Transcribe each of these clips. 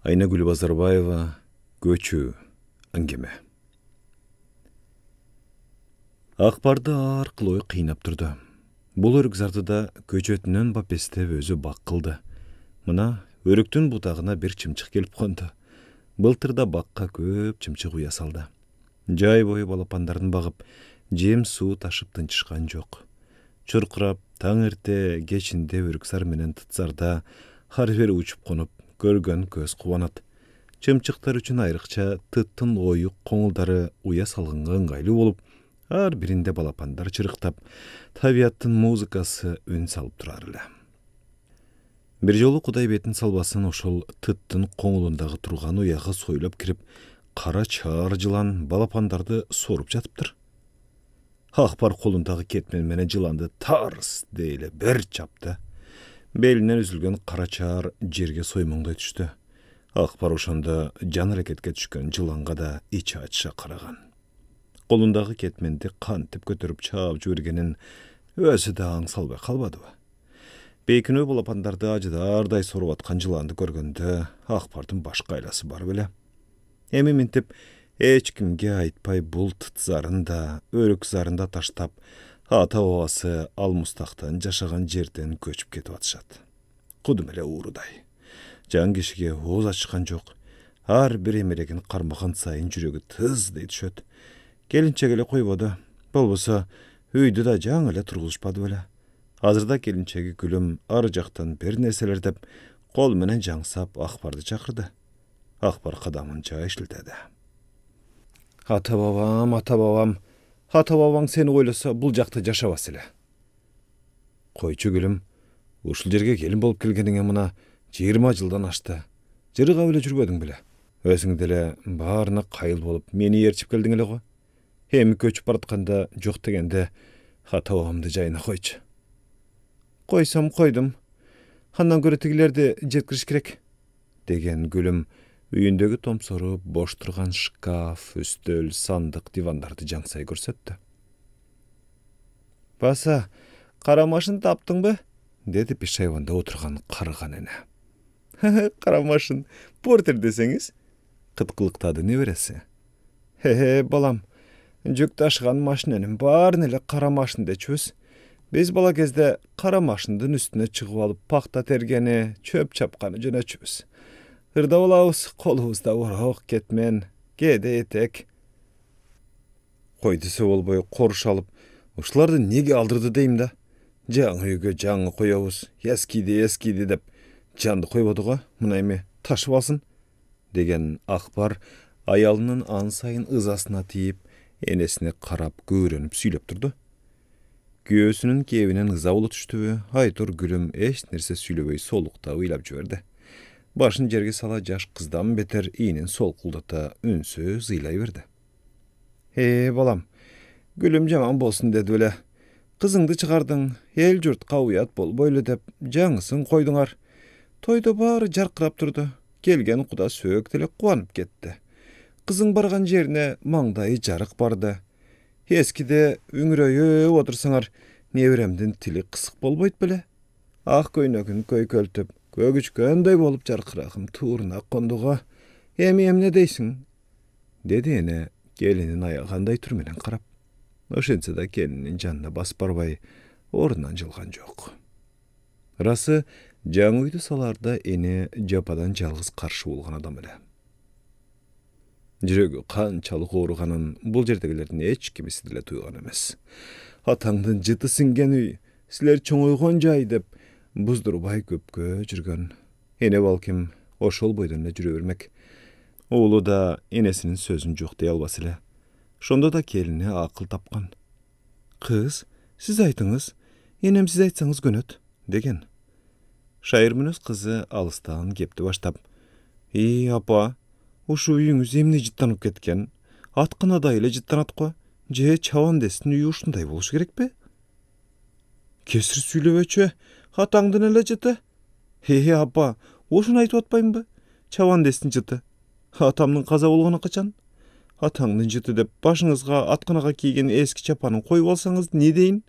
Айнагүл Базарбаева «Көчүү» әңгеме. Акбарды аркылуу кыйнап турду. Бул өрүкзарды да көчөтүнөн бапестеп өзү бак кылды. Мына өрүктүн бутагына бир чымчык келип конду. Былтырда бакка көп чымчык уя салды. Жай бою балапандарын багып, жем суу ташып тынчышкан жок. Чуркурап, таң эрте кечинде өрүксар менен тытсарда ар бери учуп конуп, көргөн көз кубанат. Чымчыктар үчүн айрыкча тыттын оюк коңулдары уя салгынга ыңгайлуу болуп, ар биринде балапандар чырыктап, табияттын музыкасы үн салып турар эле. Бир жолу Кудай бетин салбасын ошол тыттын коңулундагы турган уяга сойлоп кирип, кара чаар жылан балапандарды соруп жатыптыр. Акбар колундагы кетмен менен жыланды тарс дейле бир чапты. Белинен үзүлгөн кара чаар жерге соймоңдой түштү. Акбар ошондо жан аракетке түшкөн жыланга да ичи ачыша караган. Колундагы кетменди кантип көтөрүп чаап жибергенин өзү да аңсалбай калбадыбы. Бейкүнөө балапандарды ажыдардай соруп аткан жыланды көргөндө Акбардын башка айласы бар беле. Эми минтип эч кимге айтпай бул тытзарын да, өрүк зарын да таштап, ата бабасы Алмустактан жашаган жерден көчүп кетип атышат. Кудум эле уурудай. Жан кишиге ооз ачкан жок. Ар бир эмелегин кармаган сайын жүрөгү тыздей түшөт. Келинчек эле койбоду. Болбосо үйдү да жаңы эле тургузушпады беле. Азырда келинчеги Гүлүм ар жактан бир нерселер деп кол менен жаңсап Акбарды чакырды. Акбар кадамын жай шилтеди. Ата бабам, ата бабаң сени ойлосо бул жакта жашабас эле. Койчу Гүлүм, ушул жерге келин болуп келгениңе мына 20 жылдан ашты. Жырыгап эле жүрбөдүң беле? Өзүң деле баарына кайыл болуп мени ээрчип келдиң эле го. Эми көчүп баратканда жок дегенде ата бабамды жайына койчу. Койсом койдум. Андан көрө тигилерди жеткириш керек, деген Гүлүм үйүндөгү томсору бош турган шкаф, үстөл, сандык, дивандарды жаңсай көрсөттү. Баса, карамашын таптыңбы? Деди пишайванда отурган карыган эне. Карамашын, портер десеңиз? Кыткылыктады небереси. Балам, жүк ташыган машиненин баарын эле кара машин дечүбүз. Биз бала кезде кара машиндын үстүнө чыгып алып пакта тергени, чөп чапканы жөнөчүбүз. Ырда болабыз, колубузда орок, кетмен, кээде этек. Кой десе болбой коруш алып, ушуларды неге алдырды дейм да. Жаңы үйгө жаңы коебуз, эскиди деп жанды койбоду го, мына эми ташып алсын, деген Акбар аялынын ан сайын ызасына тийип, энесине карап көөрөнүп сүйлөп турду. Күйөөсүнүн кебинен ыза боло түштүбү, айтор Гүлүм эч нерсе сүйлөбөй солуктап ыйлап жиберди. Башын жерге сала жаш кыздан бетер иинин солкулдата үнсүз ыйлай берди. Балам, Гүлүм жаман болсун деди беле. Кызыңды чыгардың, эл журтка уят болбойлу деп жаңысын койдуңар. Тойдо баары жаркырап турду. Келген куда сөөк деле кубанып кетти. Кызың барган жерине маңдайы жарык барды. Эскиде үңүрөйүп отурсаңар, неберемдин тили кысык болбойт беле? Ак көйнөгүн көйкөлтүп, көгүчкөндөй болуп жаркырагым тууруна кондуго. Эми эмне дейсиң? Деди эне келинин аягандай түрменен карап. Ошентсе да келинин жанына басып барбай, ордунан жылган жок. Расы, жаңы үйдү салаарда эне жападан жалгыз каршы болгон адам эле. Жүрөгү канчалык ооруганын бул жердегилердин эч кимиси деле туйган эмес. Атаңдын жыты сиңген үй, силер чоңойгон жай деп буздурбай көпкө жүргөн. Эне балким ошол бойдон эле жүрө бермек. Уулу да энесинин сөзүн жок дей албас эле. Шондо да келине акыл тапкан. Кыз, сиз айтыңыз, энем сиз айтсаңыз көнөт, деген. Шайыр мүнөз кызы алыстан кепти баштап. Апа, ушу үйүңүз эмне жыттанып кеткен? Атканадай эле жыттанат го. Же чабандестин үйү ушундай болуш керекпи? Кесир сүйлөбөчү, атаңдын эле жыты. Апа, ошону айтып атпаймынбы? Чабандестин жыты. Атамдын каза болгону качан? Атаңдын жыты деп башыңызга атканага кийген эски чапанын коюп алсаңыз не дейин?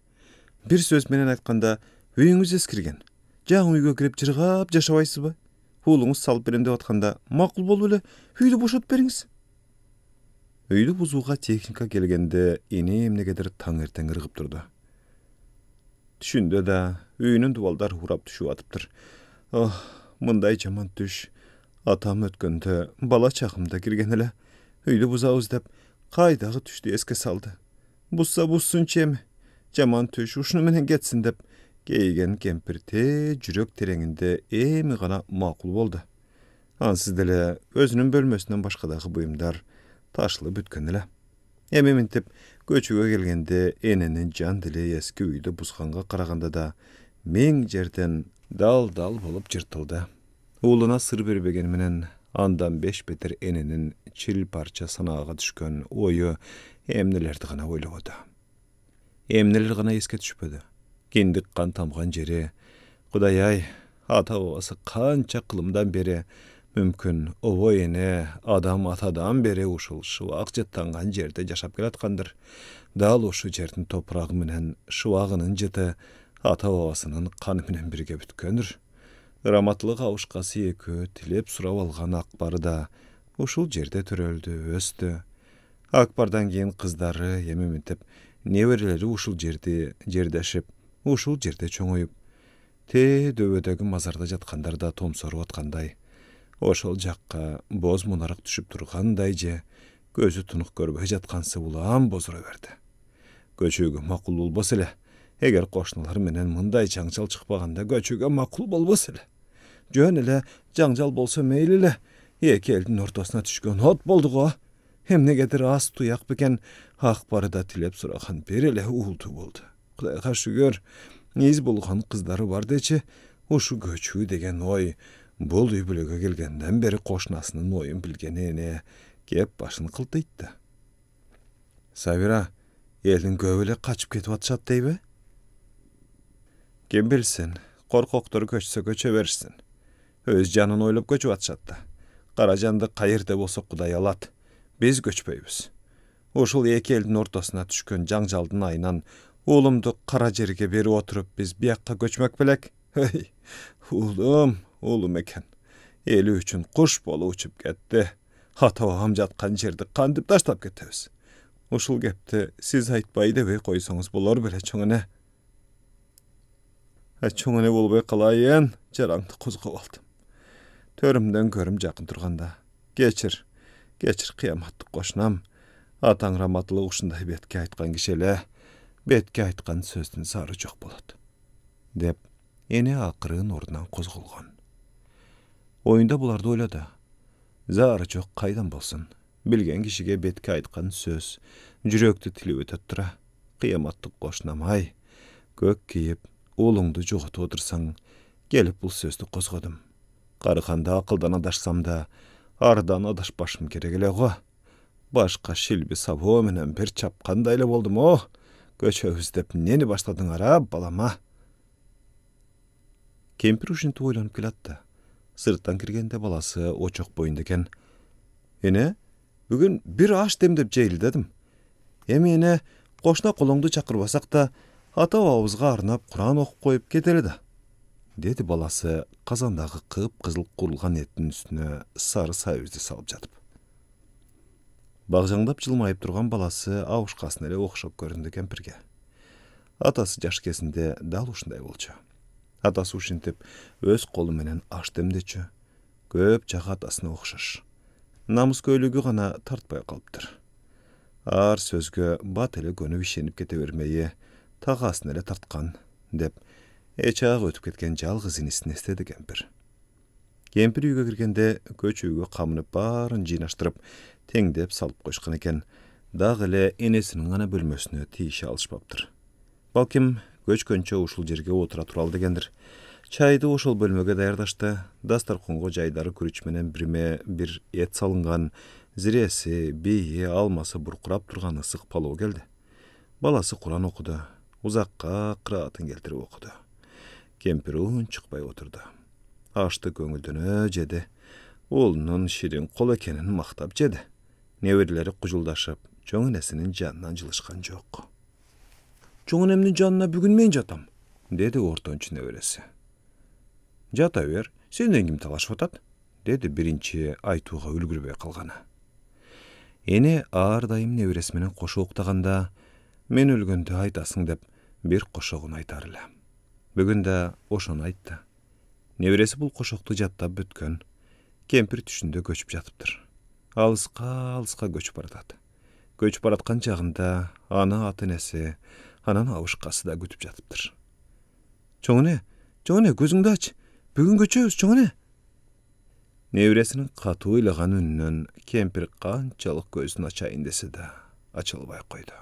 Бир сөз менен айтканда, үйүңүз эскирген. Жаңы үйгө кирип жыргап жашабайсызбы? Уулуңуз салып берем деп атканда, макул болуп эле үйдү бошотуп бериңиз. Үйдү бузууга техника келгенде эне эмнегедир таңертең ыргып турду. Түшүндө да үйүнүн дубалдары урап түшүп атыптыр. Мындай жаман түш. Атам өткөндө бала чагымда кирген эле. Үйдү бузабыз деп кайдагы түштү эске салды. Бузса бузсунчу эми. Жаман түш ушуну менен кетсин деп кейген кемпир жүрөк тереңинде эми гана макул болду. Ансыз деле өзүнүн бөлмөсүнөн башкадагы буюмдар ташылып бүткөн эле. Эми минтип көчүгө келгенде эненин жан дили эски үйдү бузганга караганда да 1000 жерден дал болуп жыртылды. Уулуна сыр бербеген менен андан 5 бетер эненин чил парча санаага түшкөн ою эмнелерди гана ойлогоду. Эмнелер гана эске түшпөдү. Киндик кан тамган жери, Кудай-ай, ата бабасы канча кылымдан бери, мүмкүн обо эне адам атадан бери ушул шыбак жыттанган жерде жашап келаткандыр. Дал ушу жердин топурагы менен шыбагынын жыты ата бабасынын каны менен бирге бүткөндүр. Раматылык абышкасы экөө тилеп сурап алган Акбары да ушул жерде төрөлдү, өстү. Акбардан кийин кыздары эми минтип неберелери ушул жерди жердешип, ушул жерде чоңоюп, дөбөдөгү мазарда жаткандар да томсоруп аткандай, ошол жакка боз мунарак түшүп тургандай же көзү тунук көрбөй жаткансы улам бозура берди. Көчүүгө макул болбос эле. Эгер кошуналар менен мындай жаңжал чыкпаганда көчүүгө макул болбос эле. Жөн эле жаңжал болсо мейли эле. Эки элдин ортосуна түшкөн от болду го. Эмнегедир ас туяк бекен Акбары да тилеп сураган бир эле уулду болду. Кудайга шүгүр, из болгон кыздары бар дечи, ушу көчүү деген ой бул үй бүлөгө келгенден бери кошунасынын оюн билген эне кеп башын кылтыйтты. Сабира, элдин көбү эле качып кетип атышат дейби? Ким билсин, коркоктор көчсө көчө беришсин. Өз жанын ойлоп көчүп атышат да. Кара жанды кайерде болсо Кудай алат. Биз көчпөйбүз. Ушул эки элдин ортосуна түшкөн жаңжалдын айынан уулумду кара жерге берип отуруп биз биякка көчмөк белек. Уулум экен. Эли үчүн куш болуп учуп кетти. Ата бабам жаткан жерди кантип таштап кетебиз? Ушул кепти сиз айтпай дебей койсоңуз болор беле чоң эне. Чоң эне болбой калайын, жараңды козгоп алдым. Төрүмдөн көрүм жакын турганда. Кечир кыяматтык кошунам. Атаң раматылык ушундай бетке айткан киши эле, бетке айткан сөздүн сары жок болот. Деп, эне акырын ордунан козголгон. Оюнда буларды ойлоду. Зары жок кайдан болсун. Билген кишиге бетке айткан сөз, жүрөктү тилип өтөт тура. Кыяматтык кошунам-ай, көк кийип, уулуңду жоготуп отурсаң, келип бул сөздү козгодум. Карыганда акылдан адашсам да, ардан адашпашым керек эле го. Башка шилби сабоо менен бир чапкандай эле болдум о. Көчөбүз деп нени баштадыңар балама? Кемпир ушинтип ойлонуп келатты. Сырттан киргенде баласы очок боюнда экен. Эне, бүгүн бир аш демдеп жейли дедим. Эми эне, кошуна колоңду чакырбасак да, ата бабабызга арнап Куран окуп коюп кетели да. Деди баласы казандагы кып-кызыл курулган эттин үстүнө сары сайыбызды салып жатып. Багжаңдап жылмайып турган баласы абышкасына эле окшоп көрүндү кемпирге. Атасы жаш кезинде дал ушундай болчу. Атасы ушинтип өз колу менен аш демдечү. Көп жагы атасына окшош. Намыскөйлүгү гана тартпай калыптыр. Ар сөзгө бат эле көнүп ишенип кете бермейи, тагаасын эле тарткан, деп эчагы өтүп кеткен жалгыз инисин эстеди кемпир. Кемпир үйгө киргенде көчүүгө камынып баарын жыйнаштырып, теңдеп салып койшкан экен. Дагы эле энесинин гана бөлмөсүнө тийише алышпаптыр. Балким көчкөнчө ушул жерге отура туралы дегендир. Чайды ошол бөлмөгө даярдашты. Дастарконго жайдары күрүч менен бирме бир эт салынган, зиреси, бийи, алмасы буркурап турган ысык палоо келди. Баласы Куран окуду. Узакка кыраатын келтирип окуду. Кемпир унчукпай отурду. Ашты көңүлдөнө жеди. Уулунун ширин кол экенин мактап жеди. Неберелери кужулдашып, чоң энесинин жанынан жылышкан жок. Чоң энемдин жанына бүгүн мен жатам, деди ортончу небереси. Жата бер, Senden kim талашып атат? Dedi birinci айтууга үлгүрбөй калганы. Эне ар дайым небересі менен кошо уктаганда, мен өлгөндө айтасың деп бир кошогун айтар эле. Бүгүн да ошону айтты. Небересі бул кошокту жаттап бүткөн. Кемпир түшүндө көчүп жатыптыр. Алыска көчүп баратат. Көчүп бараткан жагында аны ата-энеси, анан абышкасы да күтүп жатыптыр. Чоң эне, көзүңдү ач. Бүгүн көчөбүз, чоң эне. Небересинин катуу ыйлаган үнүнөн кемпир канчалык көзүн ачайын десе да ачылбай койду.